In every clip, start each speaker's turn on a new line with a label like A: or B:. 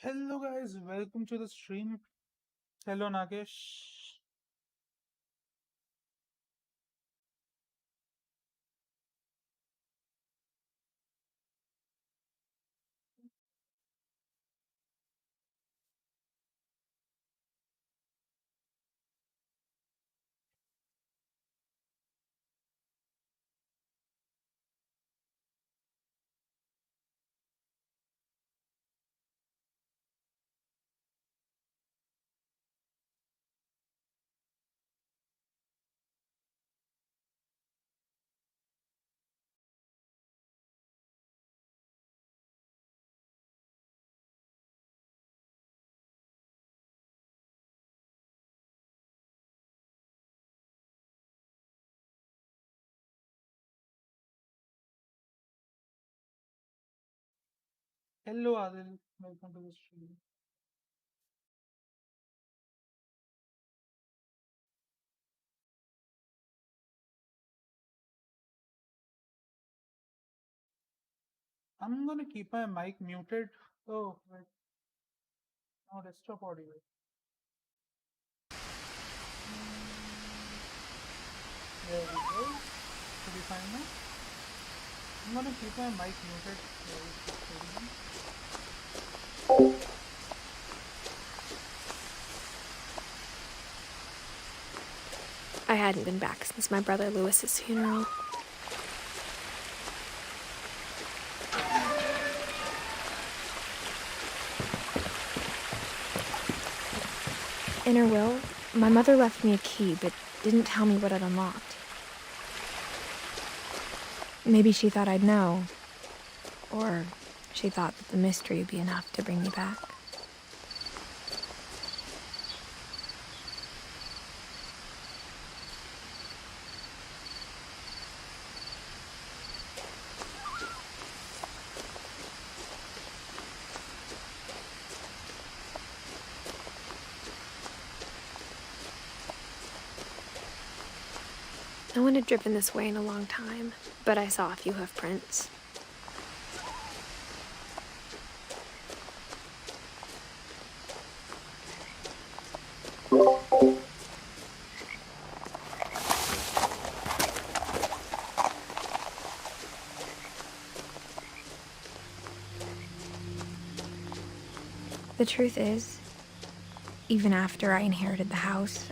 A: Hello guys, welcome to the stream. Hello Nagesh. Hello Adil, welcome to the stream. I'm gonna keep my mic muted. Oh, wait, no desktop audio. There we go. Should be fine now. I'm gonna keep my mic muted.
B: I hadn't been back since my brother Lewis's funeral. In her will, my mother left me a key, but didn't tell me what it unlocked. Maybe she thought I'd know, or she thought that the mystery would be enough to bring me back. No one had driven this way in a long time, but I saw a few hoof prints. The truth is, even after I inherited the house,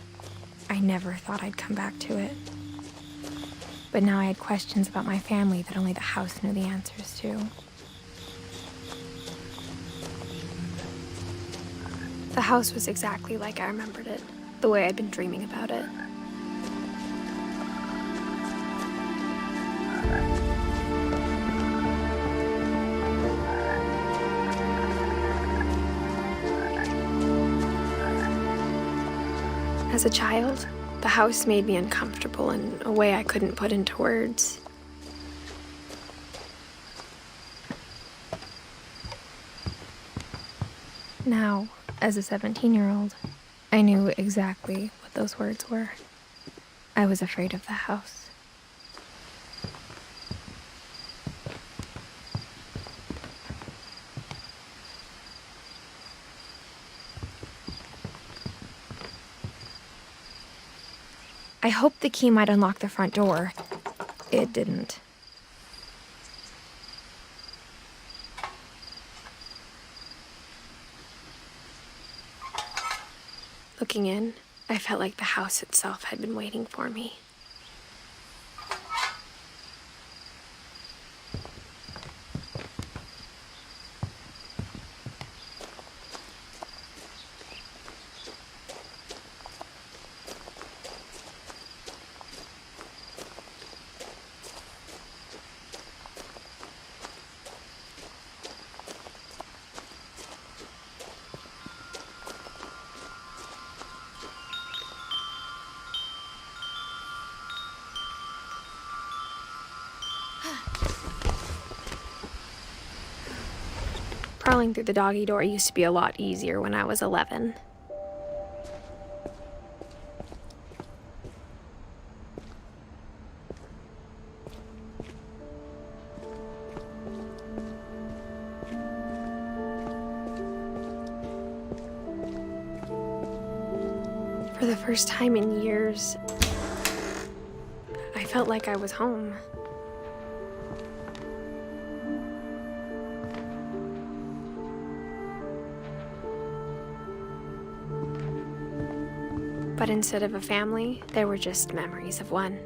B: I never thought I'd come back to it. But now I had questions about my family that only the house knew the answers to. The house was exactly like I remembered it, the way I'd been dreaming about it. As a child, the house made me uncomfortable in a way I couldn't put into words. Now, as a 17-year-old, I knew exactly what those words were. I was afraid of the house. I hoped the key might unlock the front door. It didn't. Looking in, I felt like the house itself had been waiting for me. Crawling through the doggy door used to be a lot easier when I was 11. For the first time in years, I felt like I was home. But instead of a family, there were just memories of one.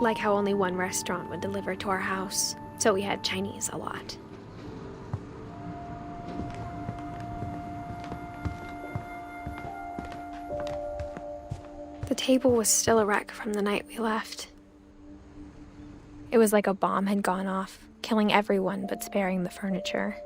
B: Like how only one restaurant would deliver to our house, so we had Chinese a lot. The table was still a wreck from the night we left. It was like a bomb had gone off, killing everyone but sparing the furniture.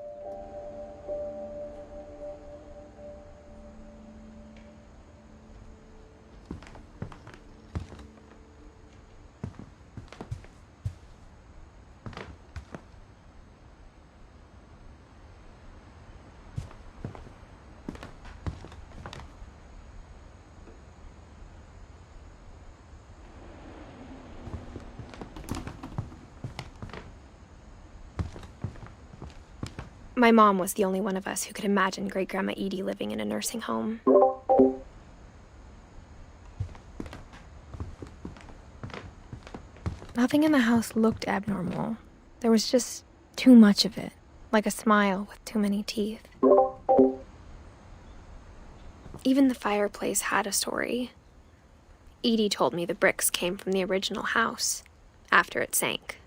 B: My mom was the only one of us who could imagine Great-Grandma Edie living in a nursing home. Nothing in the house looked abnormal. There was just too much of it, like a smile with too many teeth. Even the fireplace had a story. Edie told me the bricks came from the original house, after it sank.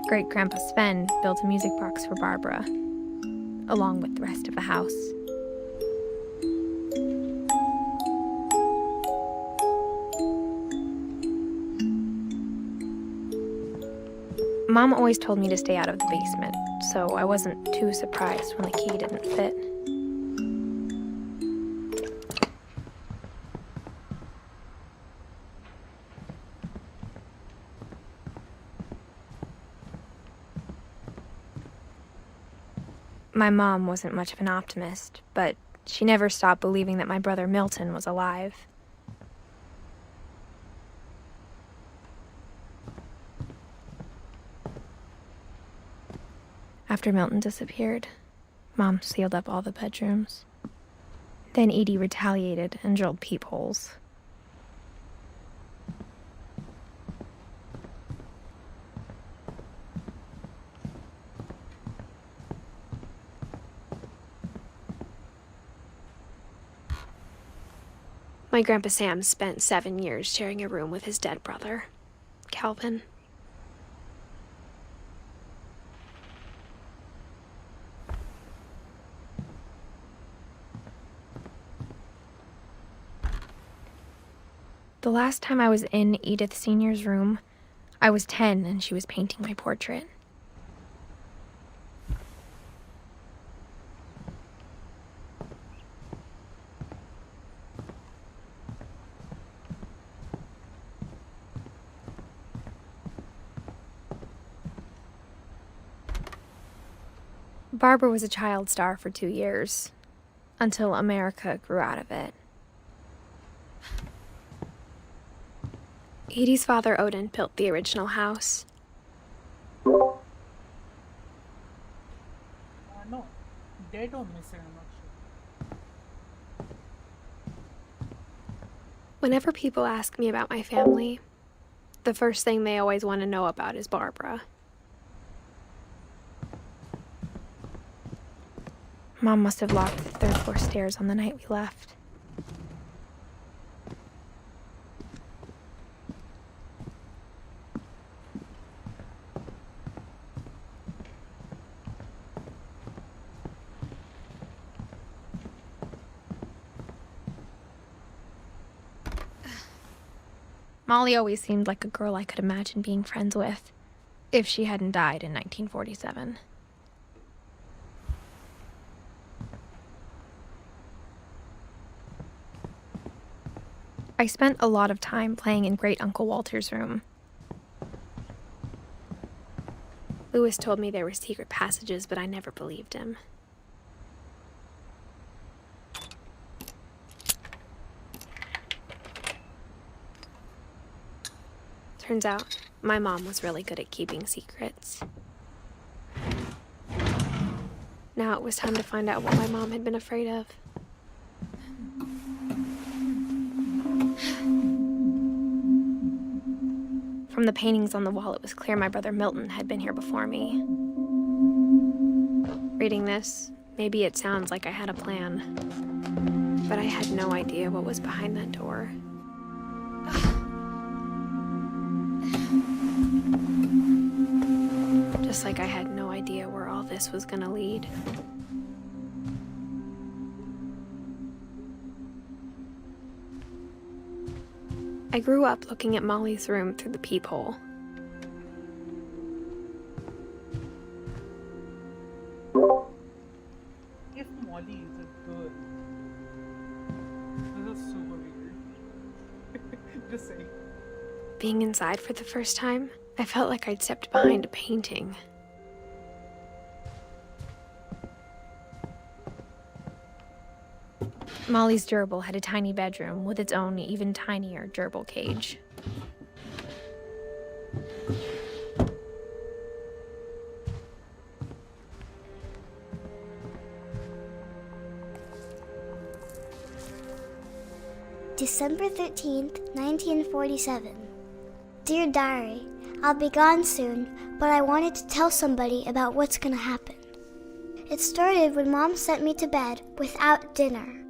B: Great-Grandpa Sven built a music box for Barbara, along with the rest of the house. Mom always told me to stay out of the basement, so I wasn't too surprised when the key didn't fit. My mom wasn't much of an optimist, but she never stopped believing that my brother Milton was alive. After Milton disappeared, Mom sealed up all the bedrooms. Then Edie retaliated and drilled peepholes. My Grandpa Sam spent 7 years sharing a room with his dead brother, Calvin. The last time I was in Edith Sr.'s room, I was 10 and she was painting my portrait. Barbara was a child star for 2 years, until America grew out of it. Edie's father, Odin, built the original house.
A: No, dead or missing, I'm not sure.
B: Whenever people ask me about my family, the first thing they always want to know about is Barbara. Mom must have locked the third floor stairs on the night we left. Molly always seemed like a girl I could imagine being friends with, if she hadn't died in 1947. I spent a lot of time playing in Great Uncle Walter's room. Lewis told me there were secret passages, but I never believed him. Turns out, my mom was really good at keeping secrets. Now it was time to find out what my mom had been afraid of. From the paintings on the wall, it was clear my brother Milton had been here before me. Reading this, maybe it sounds like I had a plan, but I had no idea what was behind that door. Just like I had no idea where all this was gonna lead. I grew up looking at Molly's room through the peephole.
A: If Molly is a girl, this is super weird. Just saying.
B: Being inside for the first time, I felt like I'd stepped behind a painting. Molly's gerbil had a tiny bedroom with its own even tinier gerbil cage.
C: December 13th, 1947. Dear Diary, I'll be gone soon, but I wanted to tell somebody about what's gonna happen. It started when Mom sent me to bed without dinner.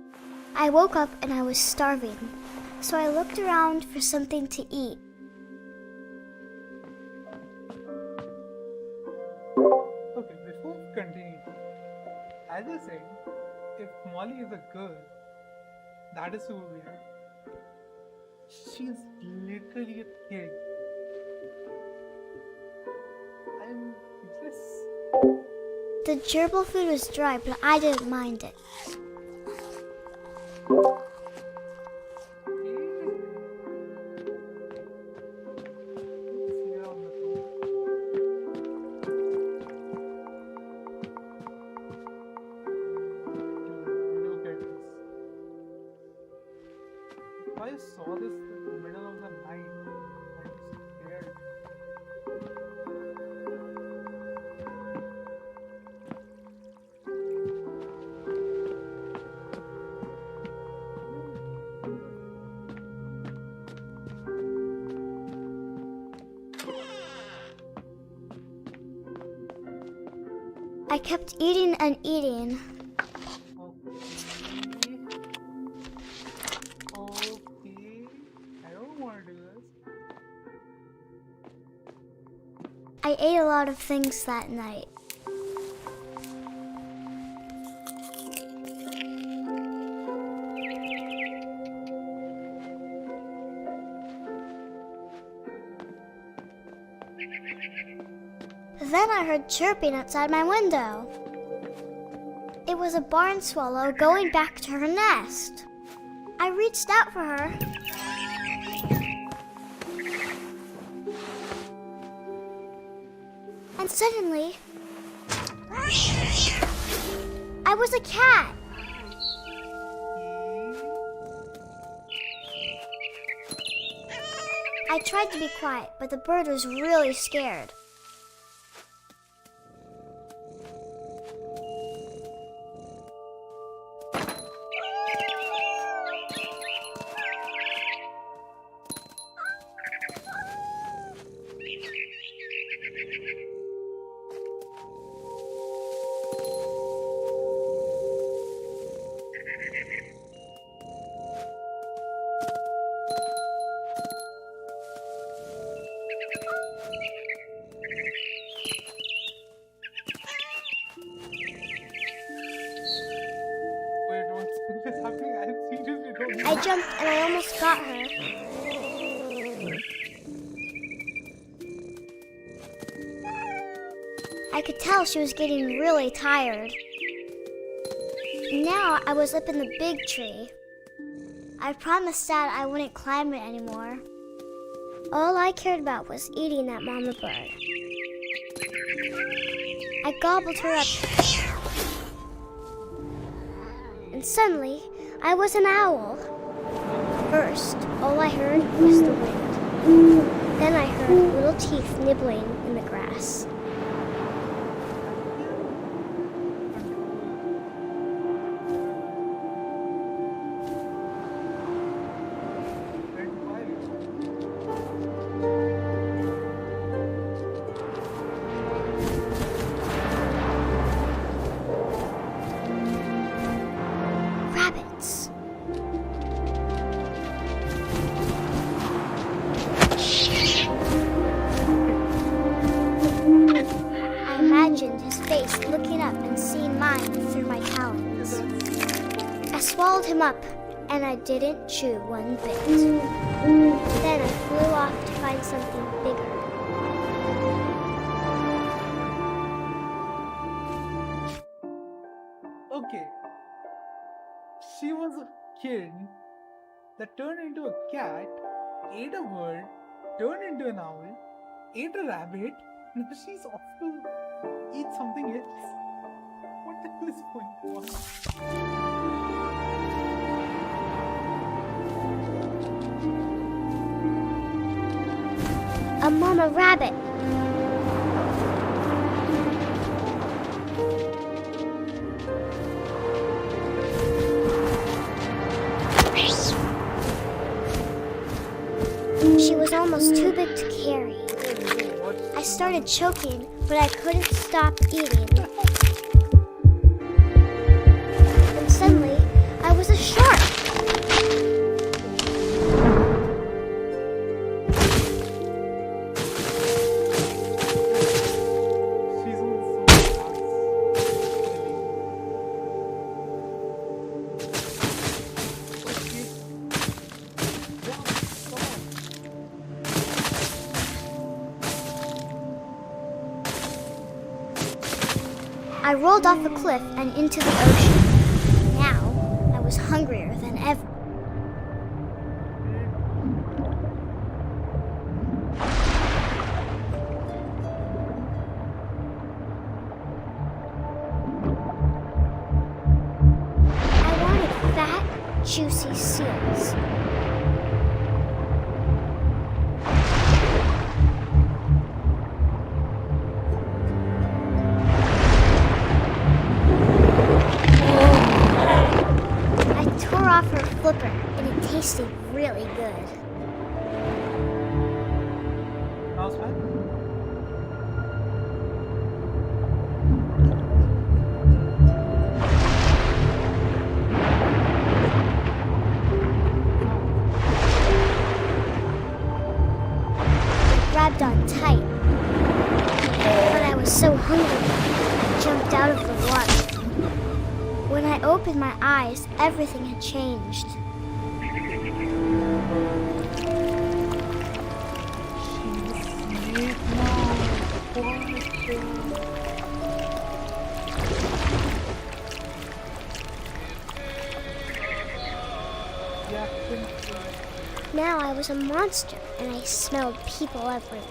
C: I woke up and I was starving, so I looked around for something to eat.
A: Okay, before we continue, as I said, if Molly is a girl, that is super weird. She's literally a kid. I'm just...
C: The gerbil food was dry, but I didn't mind it.
A: I saw this in the middle of the night. I was scared.
C: I kept eating and eating.
A: Okay. I don't want to do this.
C: I ate a lot of things that night. Then I heard chirping outside my window. It was a barn swallow going back to her nest. I reached out for her. And suddenly, I was a cat. I tried to be quiet, but the bird was really scared.
A: Wait, what's happening? I seriously don't know.
C: I jumped and I almost got her. I could tell she was getting really tired. Now I was up in the big tree. I promised Dad I wouldn't climb it anymore. All I cared about was eating that mama bird. I gobbled her up. And suddenly, I was an owl. First, all I heard was the wind. Then I heard little teeth nibbling in the grass. Rabbits. I imagined his face looking up and seeing mine through my talons. I swallowed him up, and I didn't chew one bit. Then I flew off to find something bigger.
A: Okay. She was a kid that turned into a cat, ate a bird, turned into an owl, ate a rabbit, now she's off to eat something else. What the hell is going on?
C: A mama rabbit. She was almost too big to carry. I started choking, but I couldn't stop eating. And suddenly, I was a shark.
A: She's also
C: I rolled off a cliff and into the ocean. Now, I was hungrier than ever. I wanted fat, juicy seals. Off her flipper, and it tasted really good.
A: Now it's fine.
C: It grabbed on tight, but I was so hungry, I jumped out of the water. When I opened my eyes, everything had changed. Now I was a monster, and I smelled people everywhere.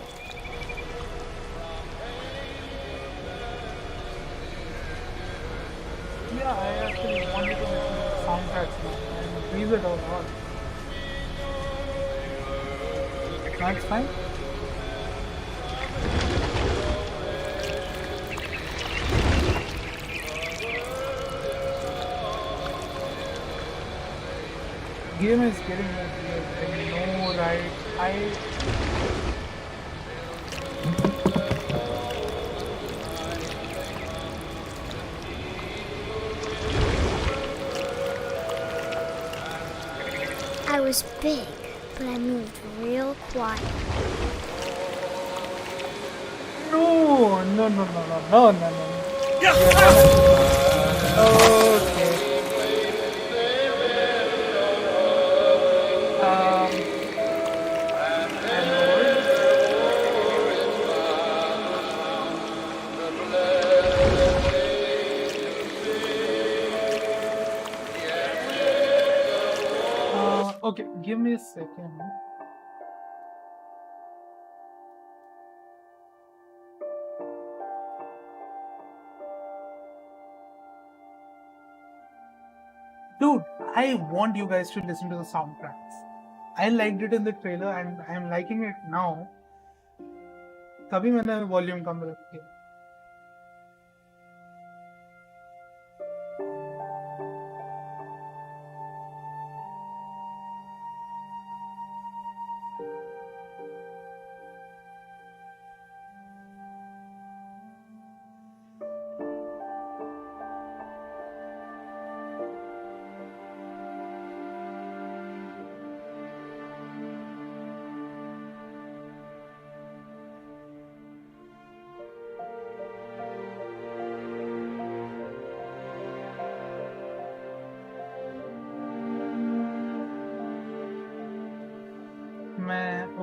A: Yeah, I actually wanted to listen to the soundtracks now and freeze it out loud. That's fine. Game is getting more weird. I know, right?
C: I was big, but I moved real quiet.
A: No. Okay. Give me a second. Dude, I want you guys to listen to the soundtracks. I liked it in the trailer and I'm liking it now. तभी मैंने volume कम रखी है.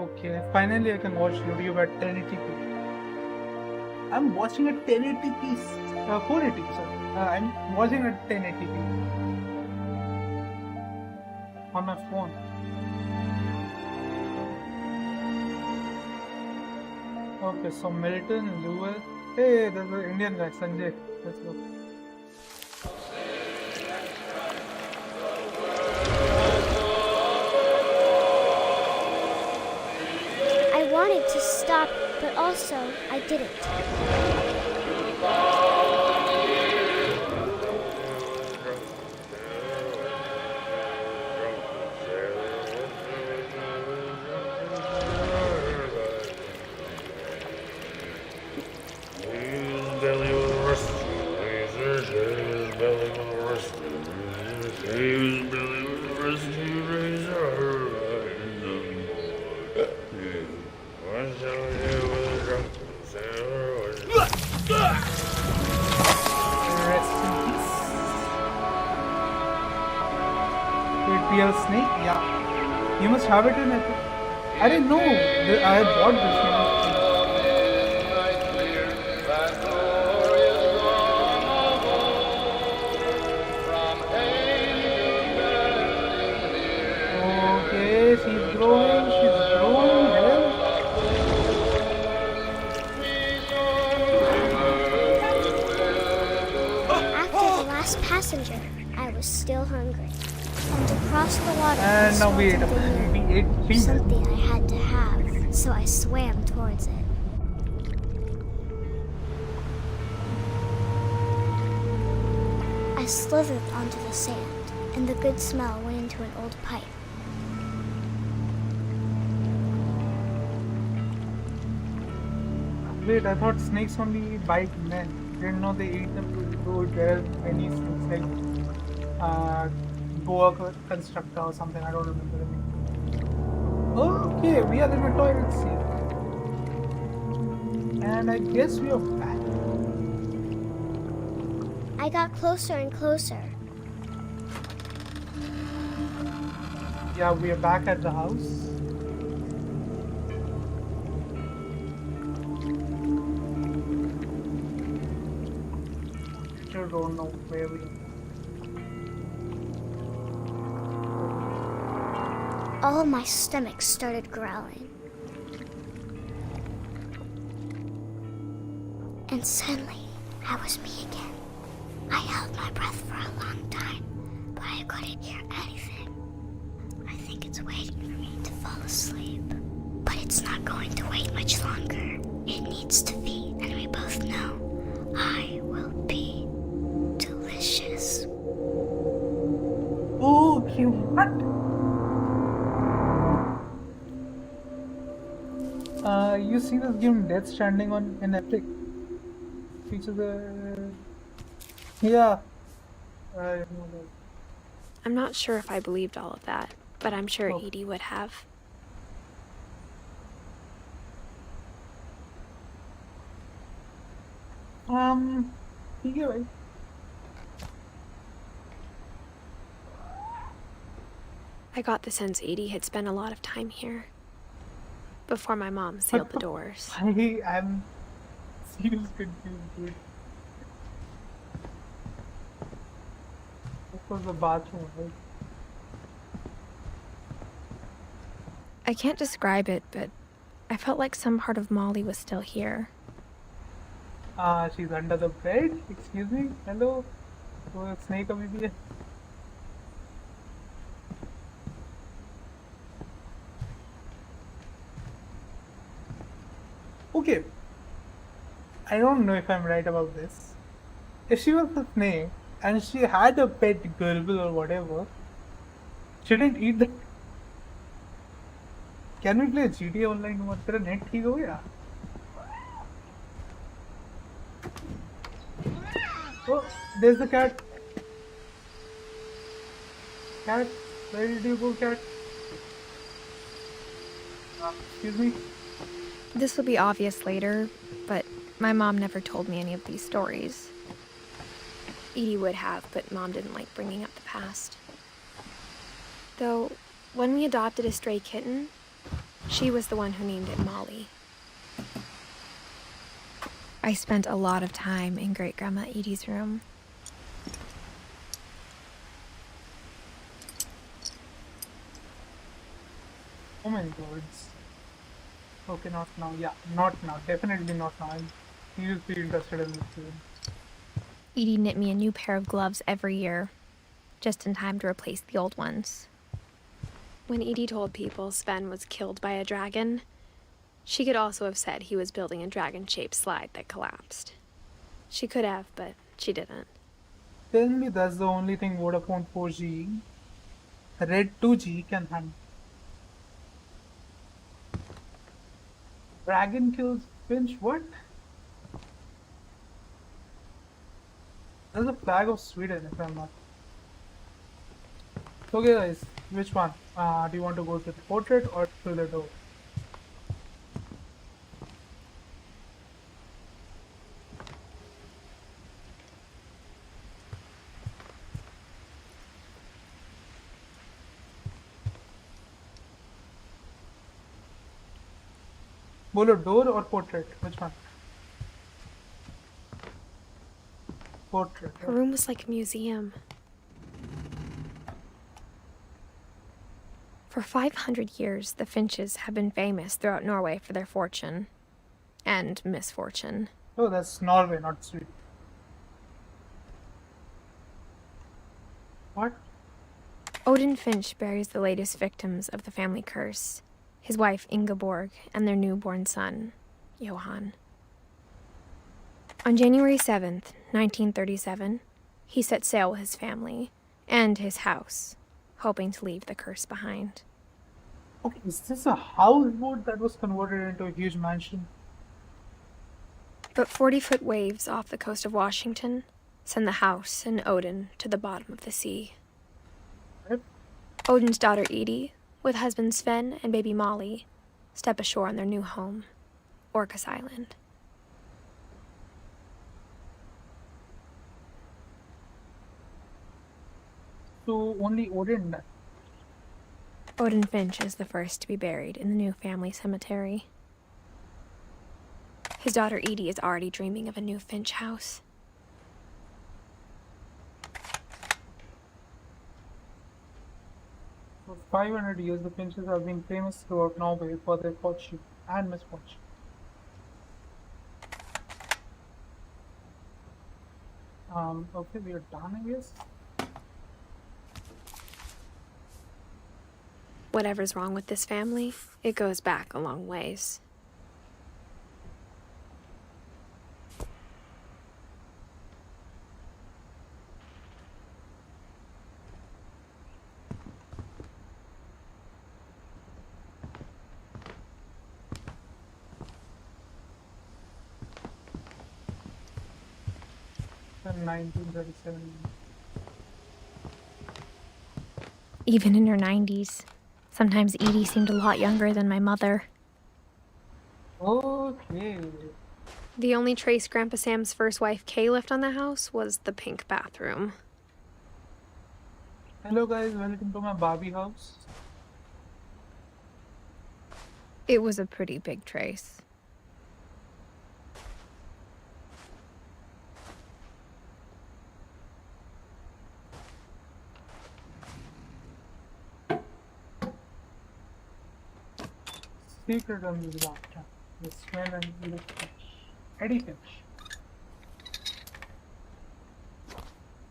A: Okay, finally I can watch YouTube at 1080p. I'm watching at 1080p, 480, sorry. I'm watching at 1080p on my phone. Okay, so Milton, Lewis. Hey, there's an Indian guy, Sanjay. Let's go.
C: I wanted to stop, but also I didn't.
A: Snake, yeah. You must have it in it. I didn't know. I had bought this one. Okay, she's growing. She's growing.
C: After the last passenger, I was still hungry. And to cross the water
A: and now we ate
C: something I had to have, so I swam towards it. I slithered onto the sand, and the good smell went into an old pipe.
A: Wait, I thought snakes only bite men. Didn't know they eat them too. There are many snakes like boa constructor or something, I don't remember the name. Okay, we are in a toilet scene. And I guess we are back.
C: I got closer and closer.
A: Yeah, we are back at the house. I don't know where we are.
C: All my stomach started growling. And suddenly, I was me again. I held my breath for a long time, but I couldn't hear anything. I think it's waiting for me to fall asleep. But it's not going to wait much longer. It needs to feed, and we both know I will be delicious.
A: Okay, what? You see this game Death Stranding in Epic? Features yeah.
B: I'm not sure if I believed all of that, but I'm sure Edie would have.
A: Gigabyte.
B: I got the sense Edie had spent a lot of time here before my mom sealed the doors.
A: I am seriously confused, dude. This was the bathroom, right?
B: I can't describe it, but I felt like some part of Molly was still here.
A: She's under the bed. Excuse me. Hello. वो snake अभी भी है. Okay. I don't know if I'm right about this. If she was a snake and she had a pet gerbil or whatever, she didn't eat the. Can we play GTA online? What तेरा net ठीक हो गया? Oh, there's the cat. Cat, where did you go, cat? Excuse me.
B: This will be obvious later, but my mom never told me any of these stories. Edie would have, but Mom didn't like bringing up the past. Though, when we adopted a stray kitten, she was the one who named it Molly. I spent a lot of time in Great-Grandma Edie's room.
A: Oh my gods. Okay, not now. Yeah, not now. Definitely not now. I'm seriously interested in this game.
B: Edie knit me a new pair of gloves every year, just in time to replace the old ones. When Edie told people Sven was killed by a dragon, she could also have said he was building a dragon-shaped slide that collapsed. She could have, but she didn't.
A: Tell me that's the only thing Vodafone 4G Red 2G can handle. Dragon kills Finch, what? That's a flag of Sweden, if I'm not. Okay guys, which one? Do you want to go to the portrait or to the door? Bolo, door or portrait? Which one? Portrait.
B: Her room was like a museum. For 500 years, the Finches have been famous throughout Norway for their fortune. And misfortune.
A: Oh, that's Norway, not Sweden. What?
B: Odin Finch buries the latest victims of the family curse, his wife Ingeborg and their newborn son, Johan. On January 7th, 1937, he set sail with his family and his house, hoping to leave the curse behind.
A: Okay, is this a houseboat that was converted into a huge mansion?
B: But 40-foot waves off the coast of Washington send the house and Odin to the bottom of the sea.
A: Yep.
B: Odin's daughter Edie, with husband Sven and baby Molly, step ashore on their new home, Orcas Island.
A: So only Odin died.
B: Odin Finch is the first to be buried in the new family cemetery. His daughter Edie is already dreaming of a new Finch house.
A: For 500 years, the Finches have been famous throughout Norway for their fortune and misfortune. Okay, we are done, I guess.
B: Whatever's wrong with this family, it goes back a long ways.
A: In 1937.
B: Even in her 90s, sometimes Edie seemed a lot younger than my mother.
A: Okay.
B: The only trace Grandpa Sam's first wife Kay left on the house was the pink bathroom.
A: Hello guys, welcome to my Barbie house.
B: It was a pretty big trace.
A: secret on this laptop. The Sven and Edith Finch. Edith Finch.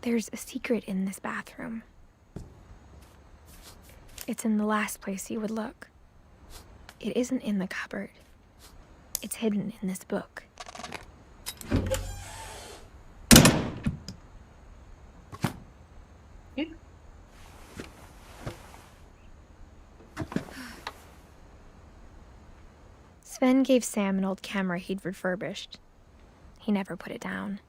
B: There's a secret in this bathroom. It's in the last place you would look. It isn't in the cupboard. It's hidden in this book. Sven gave Sam an old camera he'd refurbished. He never put it down.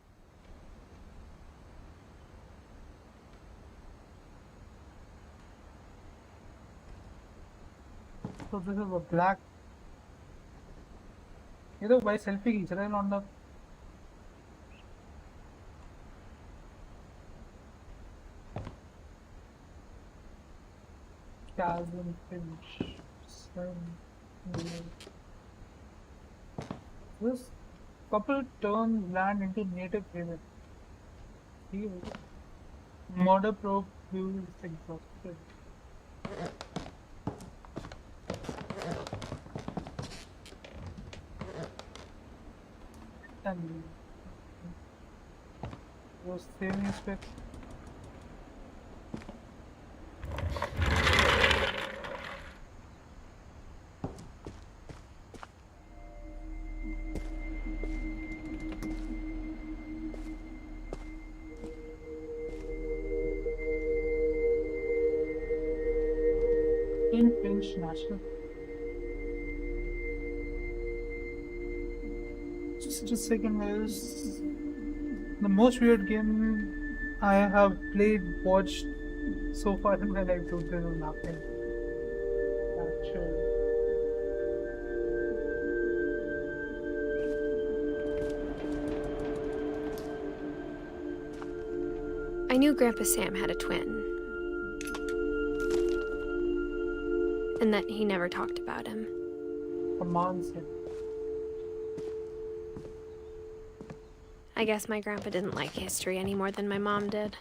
A: So this is a black. ये तो भाई selfie खींच रहा है लौंडा. Calvin Finch. This couple turns land into native haven. Murder probe view is exhausted. And was saving specs. Finch National. Just a second, guys. The most weird game I have played, watched so far in my life, dude, this is nothing. Actually.
B: I knew Grandpa Sam had a twin. And that he never talked about him.
A: Come on, Sam.
B: I guess my grandpa didn't like history any more than my mom did.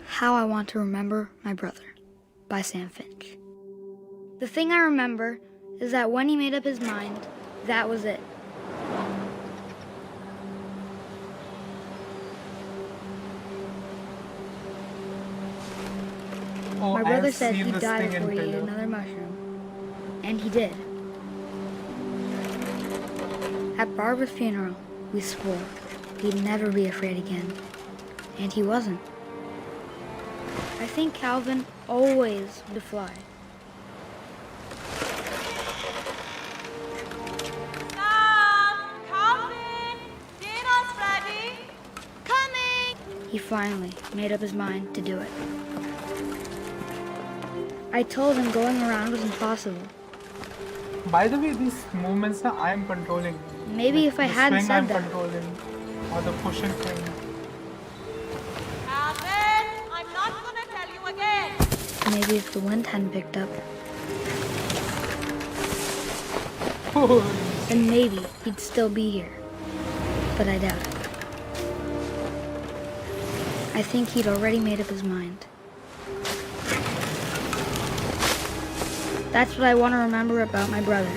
D: How I Want to Remember My Brother by Sam Finch. The thing I remember is that when he made up his mind, that was it.
A: Oh,
D: My brother said
A: seen
D: he'd
A: this
D: die
A: thing
D: before he ate
A: trailer.
D: another mushroom. And he did. At Barbara's funeral, we swore he'd never be afraid again. And he wasn't. I think Calvin always would fly.
E: Calvin! Dinner's ready! Coming!
D: He finally made up his mind to do it. I told him going around was impossible.
A: By the way, these movements I am controlling.
D: Maybe if I
A: the
D: hadn't
A: swing
D: said
A: I'm
D: that.
A: controlling, or the pushing thing.
E: Calvin, I'm not gonna tell you again.
D: Maybe if the wind hadn't picked up. And maybe he'd still be here. But I doubt it. I think he'd already made up his mind. That's what I want to remember about my brother.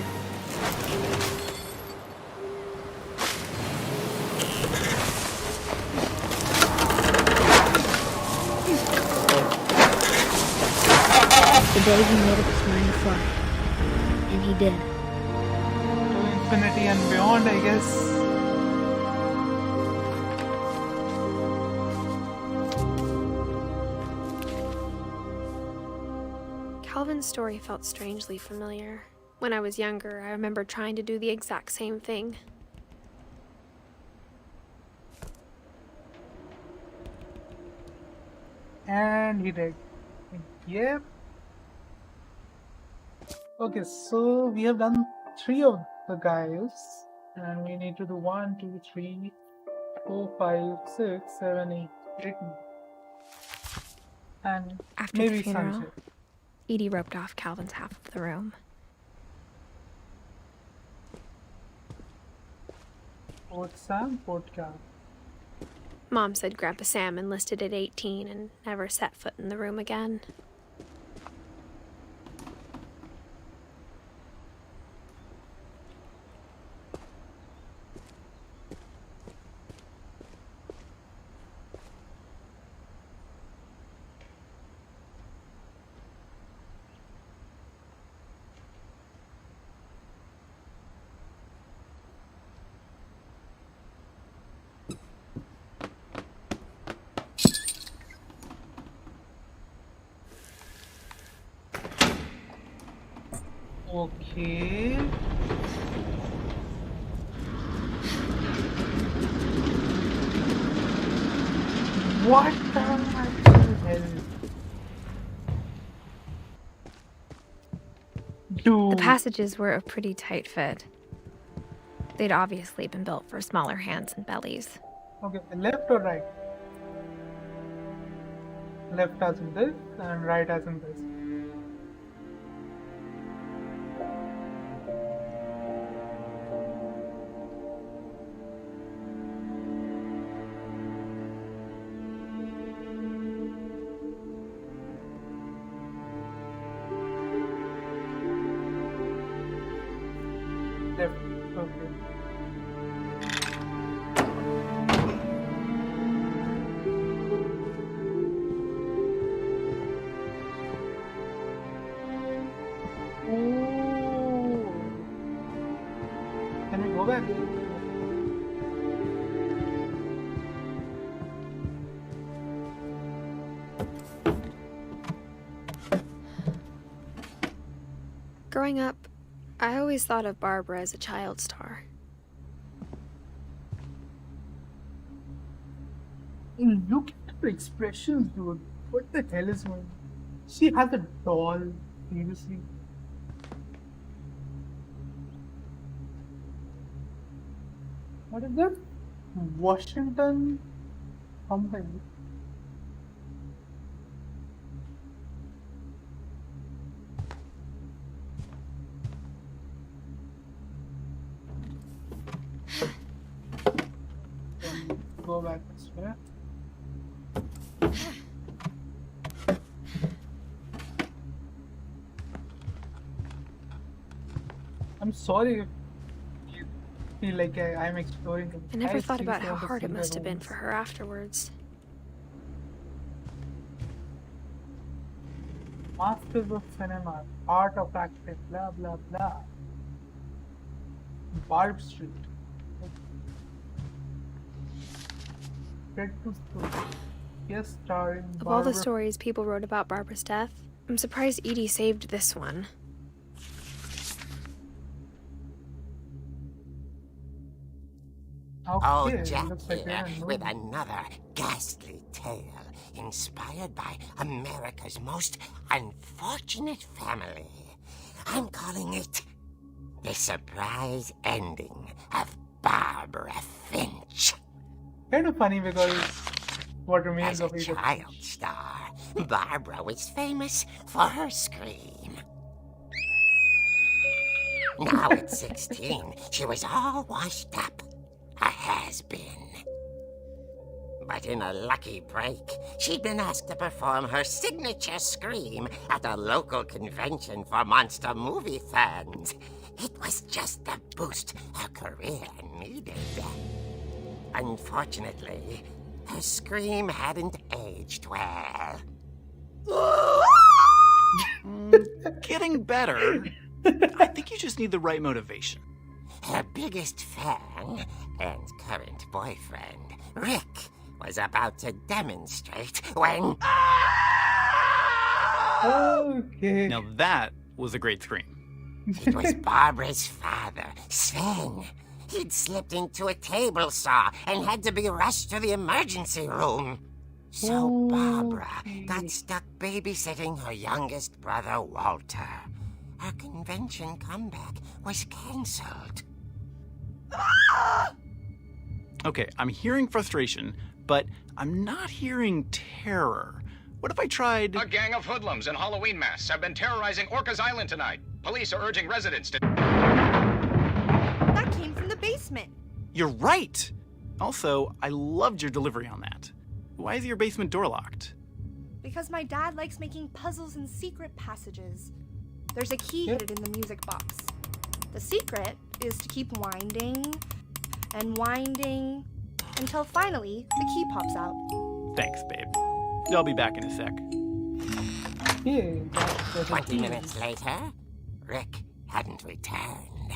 D: The day he made up his mind to fly. And he did.
A: To infinity and beyond, I guess.
B: Calvin's story felt strangely familiar. When I was younger, I remember trying to do the exact same thing.
A: And he did. Yep. Okay, so we have done 3 of the guys. And we need to do 1, 2, 3, 4, 5, 6, 7, 8, 8. And
B: After
A: maybe
B: the funeral,
A: sunset.
B: Edie roped off Calvin's half of the room.
A: Port Sam, Port Cal.
B: Mom said Grandpa Sam enlisted at 18 and never set foot in the room again.
A: Okay. What the actual hell? Dude.
B: The passages were a pretty tight fit. They'd obviously been built for smaller hands and bellies.
A: Okay, left or right? Left as in this and right as in this. Left, okay. Oh. Can we go back?
B: Growing up, I always thought of Barbara as a child star.
A: Look at her expressions, dude. What the hell is going on? She has a doll, seriously. What is that? Washington something. Go back this way. I'm sorry if you feel like I'm exploring.
B: I never thought about how hard it must have been for her afterwards.
A: Masters of Cinema, Art of Acting, blah blah blah. Barb Street. Red to School. Yes, starring
B: Of all the
A: Barbara.
B: stories people wrote about Barbara's death, I'm surprised Edie saved this one.
F: Oh,
A: Okay,
F: Jack
A: looks like
F: here
A: they're
F: with
A: moving.
F: another ghastly tale inspired by America's most unfortunate family. I'm calling it The Surprise Ending of Barbara Finch.
A: Kind of funny because what remains
F: As a
A: of Edith
F: child
A: Finch.
F: star, Barbara was famous for her scream. Now at 16, she was all washed up. A has-been. But in a lucky break, she'd been asked to perform her signature scream at a local convention for monster movie fans. It was just the boost her career needed. Unfortunately, her scream hadn't aged well.
G: Getting better. I think you just need the right motivation.
F: Her biggest fan and current boyfriend, Rick, was about to demonstrate when...
A: Okay.
G: Now that was a great scream.
F: It was Barbara's father, Sven. He'd slipped into a table saw and had to be rushed to the emergency room. So Barbara got stuck babysitting her youngest brother, Walter. Her convention comeback was cancelled.
G: Okay, I'm hearing frustration, but I'm not hearing terror. What if I tried...
H: A gang of hoodlums in Halloween masks have been terrorizing Orcas Island tonight. Police are urging residents to...
E: That came from the basement.
G: You're right! Also, I loved your delivery on that. Why is your basement door locked?
I: Because my dad likes making puzzles and secret passages. There's a key hidden in the music box. The secret is to keep winding and winding until finally the key pops out.
G: Thanks, babe. I'll be back in a sec.
A: Yeah, that's
F: 20 minutes later, Rick hadn't returned.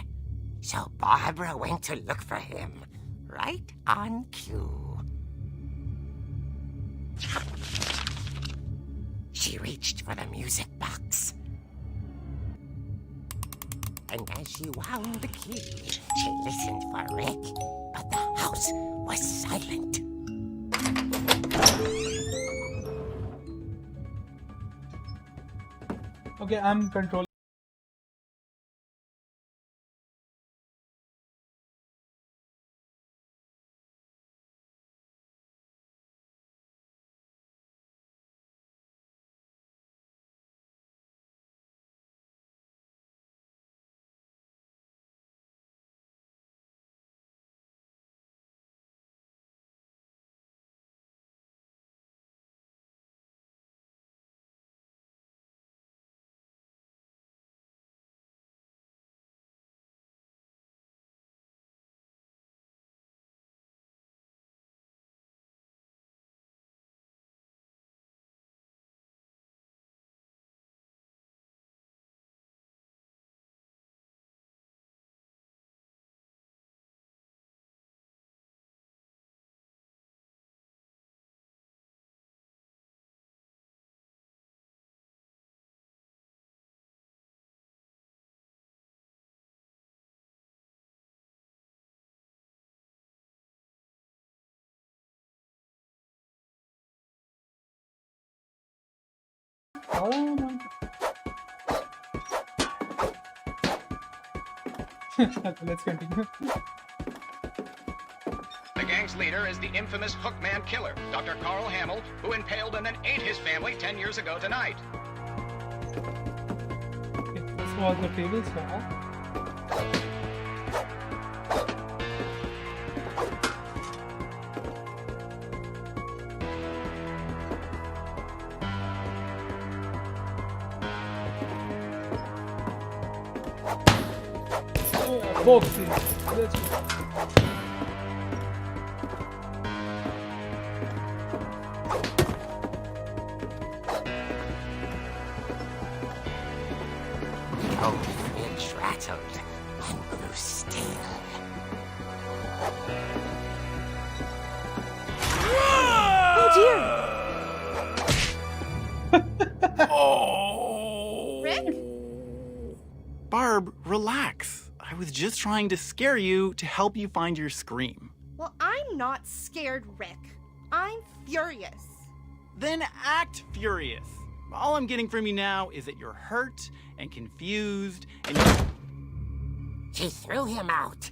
F: So Barbara went to look for him, right on cue. She reached for the music box. And as she wound the key, she listened for Rick, but the house was silent.
A: Okay, I'm controlling. Oh my. Okay, let's continue.
H: The gang's leader is the infamous Hookman killer, Dr. Carl Hamill, who impaled and then ate his family 10 years ago tonight.
A: Okay, this was the table swap. Boxing. Let's go.
F: Oh, Finch rattled and grew still.
G: Oh!
I: Rick?
G: Barb, relax. I was just trying to scare you to help you find your scream.
I: Well, I'm not scared, Rick. I'm furious.
G: Then act furious. All I'm getting from you now is that you're hurt and confused and
F: She threw him out,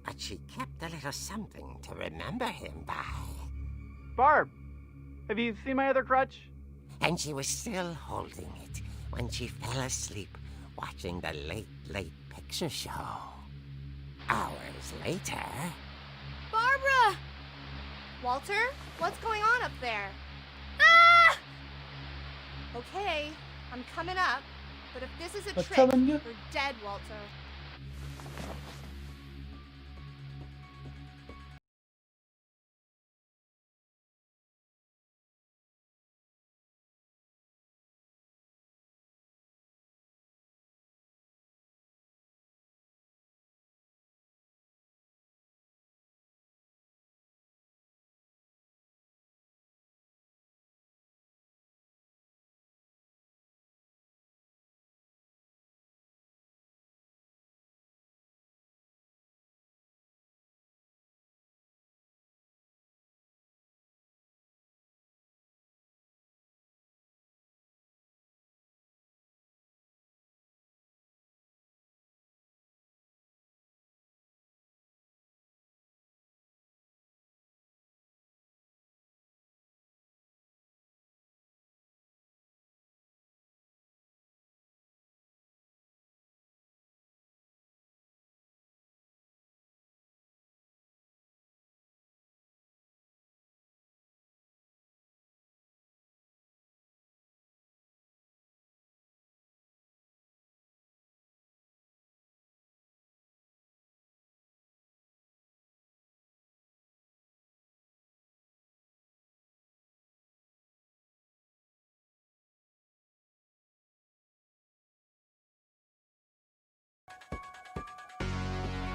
F: but she kept a little something to remember him by.
G: Barb, have you seen my other crutch?
F: And she was still holding it when she fell asleep watching the late picture show. Hours later...
I: Barbara! Walter, what's going on up there? Ah! Okay, I'm coming up, but if this is a
A: अच्छा
I: trick,
A: बन गया?
I: you're dead, Walter.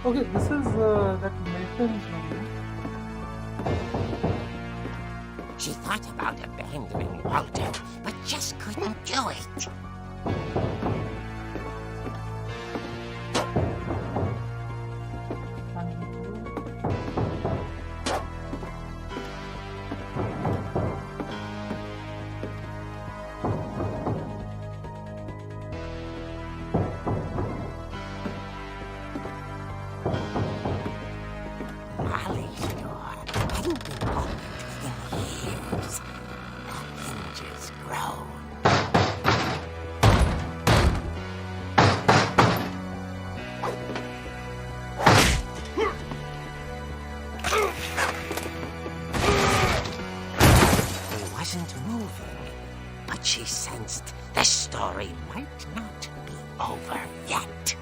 A: Okay, this is that Milton's one.
F: She thought about abandoning Walter, but just couldn't do it. Molly's door hadn't been opened in years. The hinges groaned. He wasn't moving, but she sensed the story might not be over yet.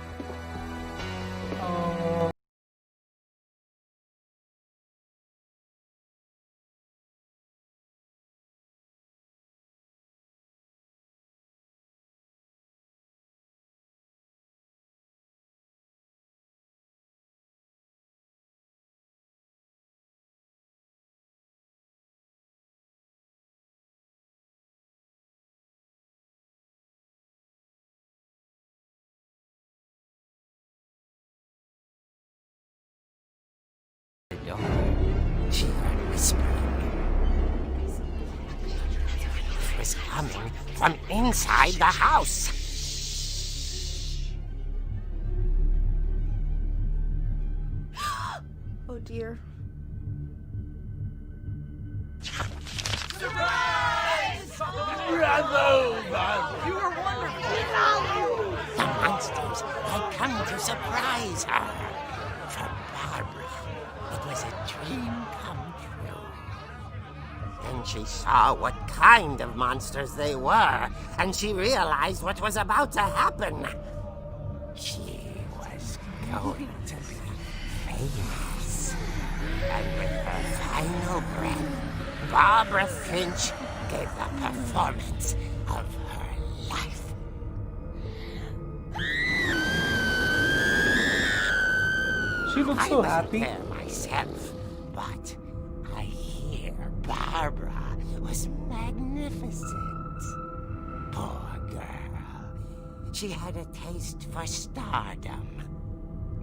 F: She heard whispering. It was coming from inside the house.
I: Oh dear.
F: The monsters had come to surprise her. For Barbara, it was a dream come true. Then she saw what kind of monsters they were, and she realized what was about to happen. She was going to be famous. And with her final breath, Barbara Finch gave the performance of her life.
A: She looks so happy.
F: I wasn't there myself, but I hear Barbara was magnificent. Poor girl. She had a taste for stardom.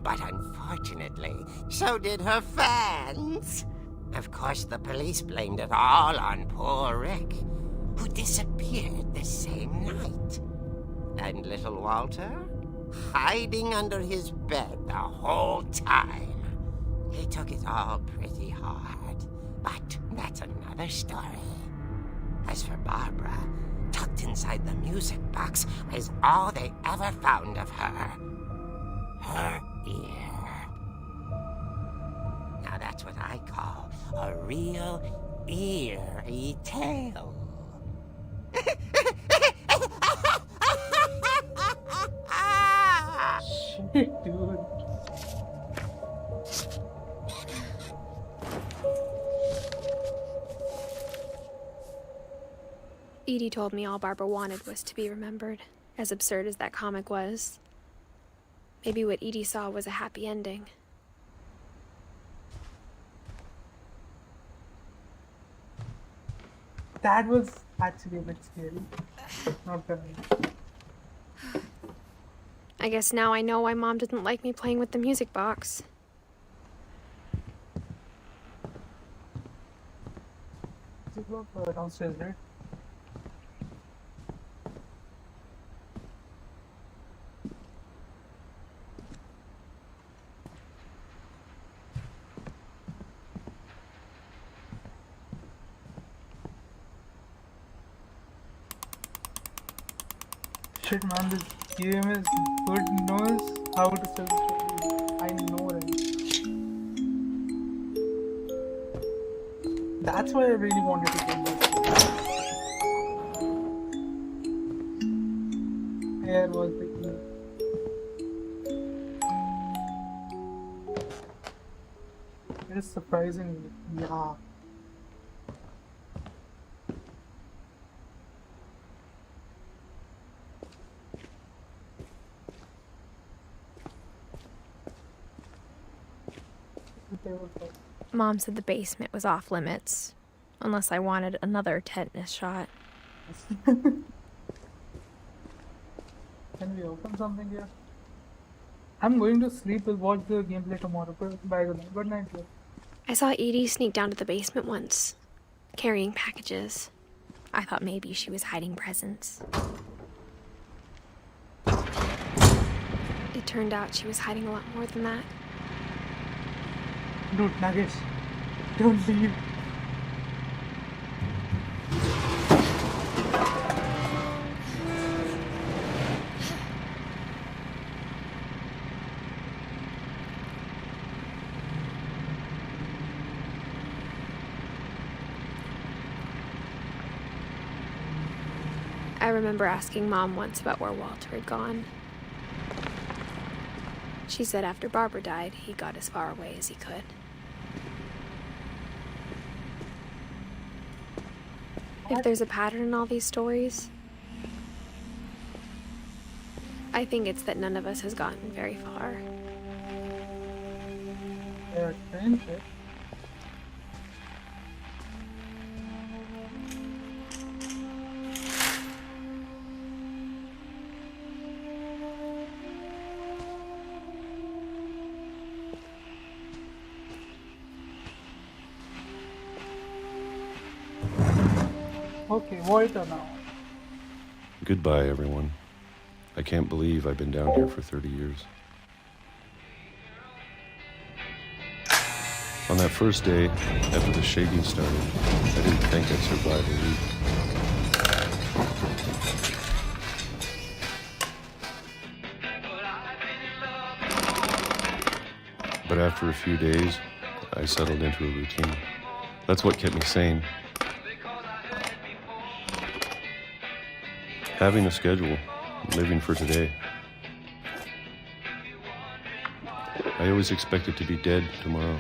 F: But unfortunately, so did her fans. Of course, the police blamed it all on poor Rick, who disappeared the same night. And little Walter? Hiding under his bed the whole time. He took it all pretty hard, but that's another story. As for Barbara, tucked inside the music box was all they ever found of her. Her ear. Now that's what I call a real eerie tale.
A: Shit, dude.
B: Edie told me all Barbara wanted was to be remembered, as absurd as that comic was. Maybe what Edie saw was a happy ending.
A: That was actually a bit scary. Not bad.
B: I guess now I know why Mom didn't like me playing with the music box.
A: Is it look downstairs, right? Shit, man, this game is good, knows how to sell shit. I know it. That's why I really wanted to get this. Here was the key. It is surprising. Yeah. favorite part.
B: Mom said the basement was off limits, unless I wanted another tetanus shot.
A: Can we open something here? I'm going to sleep. We'll watch the gameplay tomorrow. Bye, good night. Good night, dear.
B: I saw Edie sneak down to the basement once, carrying packages. I thought maybe she was hiding presents. It turned out she was hiding a lot more than that.
A: Dude, Nagesh, don't leave.
B: I remember asking Mom once about where Walter had gone. She said after Barbara died, he got as far away as he could. If there's a pattern in all these stories, I think it's that none of us has gotten very far.
A: Friendship. Okay, Walter now.
J: Goodbye, everyone. I can't believe I've been down here for 30 years. On that first day, after the shaking started, I didn't think I'd survive a week. But after a few days, I settled into a routine. That's what kept me sane. Having a schedule, living for today. I always expected to be dead tomorrow.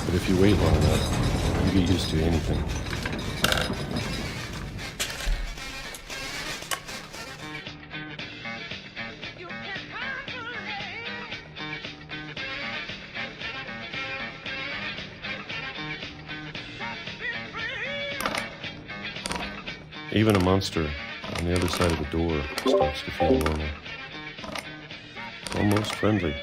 J: But if you wait long enough, you get used to anything. Even a monster on the other side of the door starts to feel normal. Almost friendly.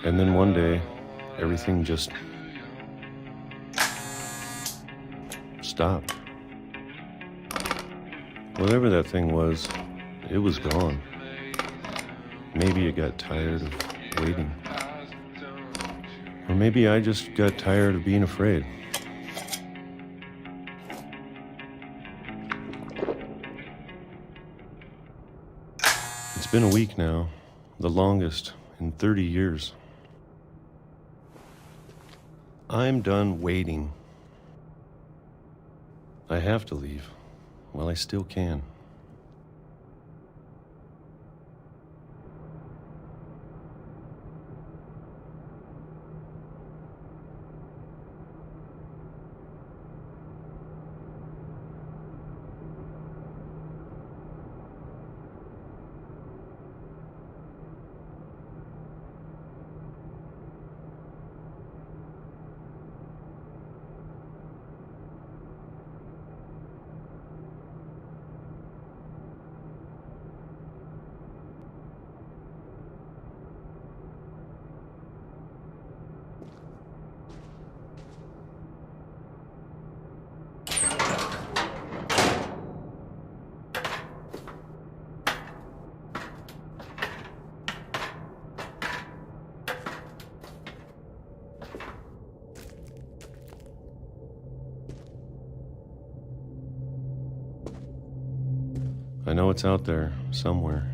J: And then one day, everything just stopped. Whatever that thing was, it was gone. Maybe it got tired of waiting. Or maybe I just got tired of being afraid. It's been a week now, the longest in 30 years. I'm done waiting. I have to leave while I still can. I know it's out there, somewhere.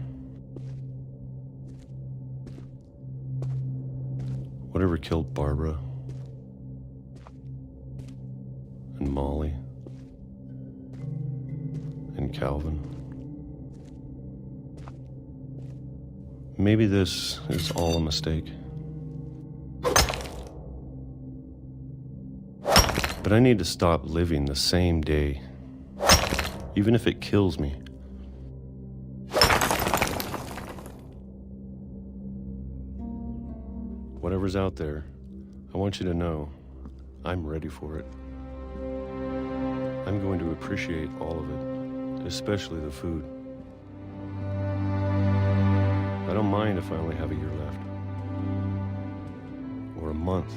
J: Whatever killed Barbara and Molly and Calvin. Maybe this is all a mistake. But I need to stop living the same day, even if it kills me. Whatever's out there, I want you to know I'm ready for it. I'm going to appreciate all of it, especially the food. I don't mind if I only have a year left, or a month,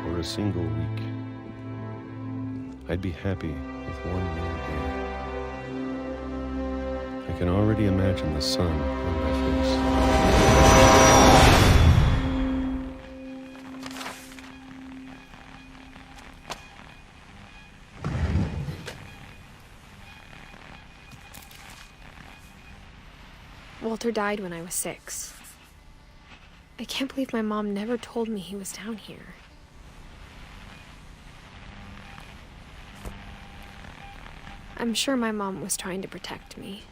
J: or a single week. I'd be happy with one more day. I can already imagine the sun on my face.
B: Walter died when I was 6. I can't believe my mom never told me he was down here. I'm sure my mom was trying to protect me.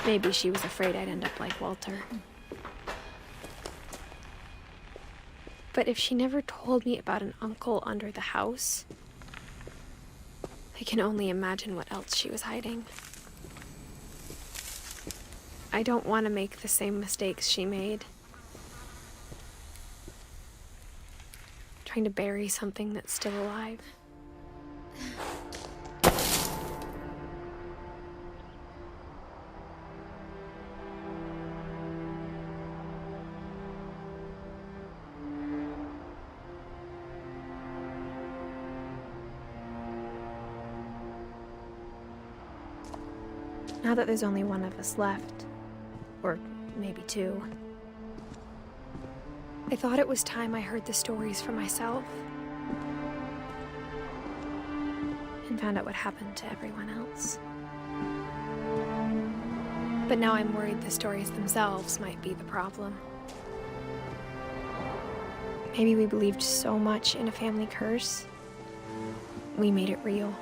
B: Maybe she was afraid I'd end up like Walter. But if she never told me about an uncle under the house, I can only imagine what else she was hiding. I don't want to make the same mistakes she made. Trying to bury something that's still alive. Now that there's only one of us left, or maybe 2, I thought it was time I heard the stories for myself and found out what happened to everyone else. But now I'm worried the stories themselves might be the problem. Maybe we believed so much in a family curse, we made it real.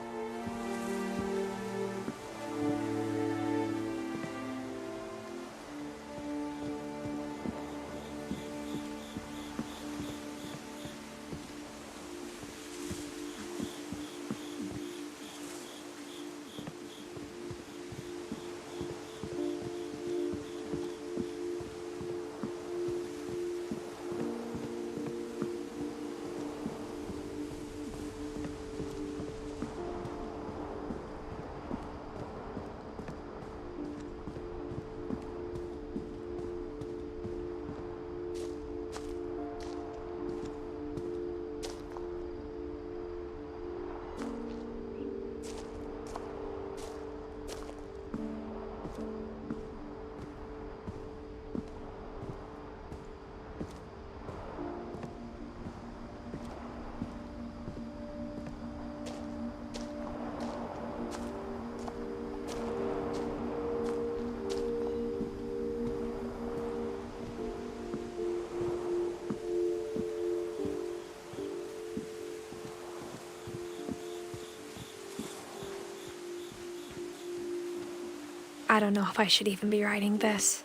B: I don't know if I should even be writing this.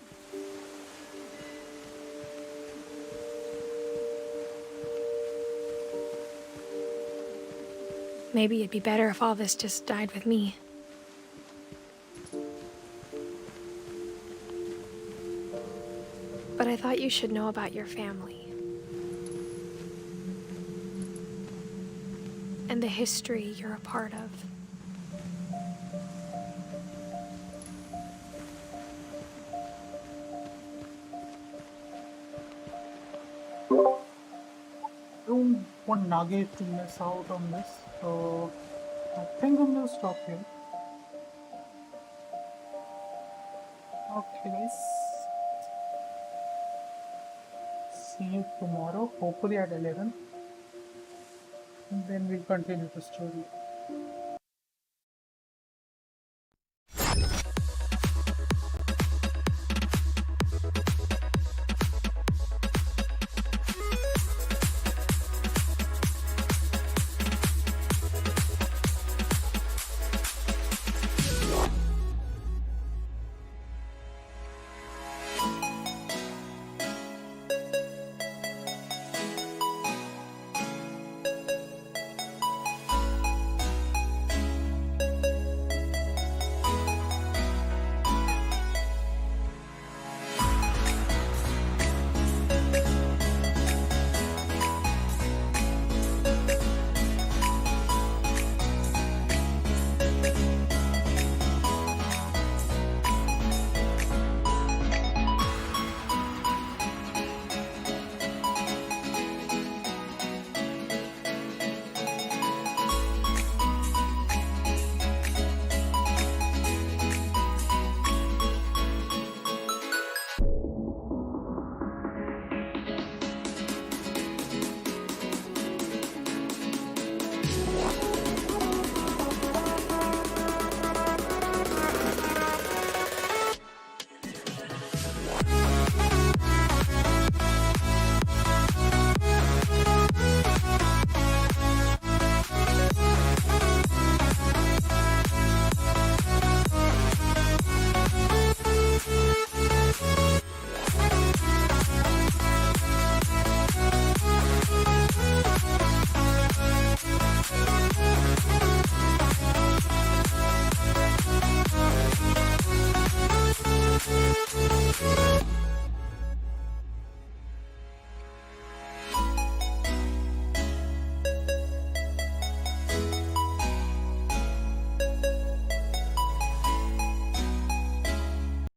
B: Maybe it'd be better if all this just died with me. But I thought you should know about your family. And the history you're a part of.
A: Don't want Nage to miss out on this, so I think I'm gonna stop here. Okay guys, see you tomorrow, hopefully at 11, and then we'll continue the story.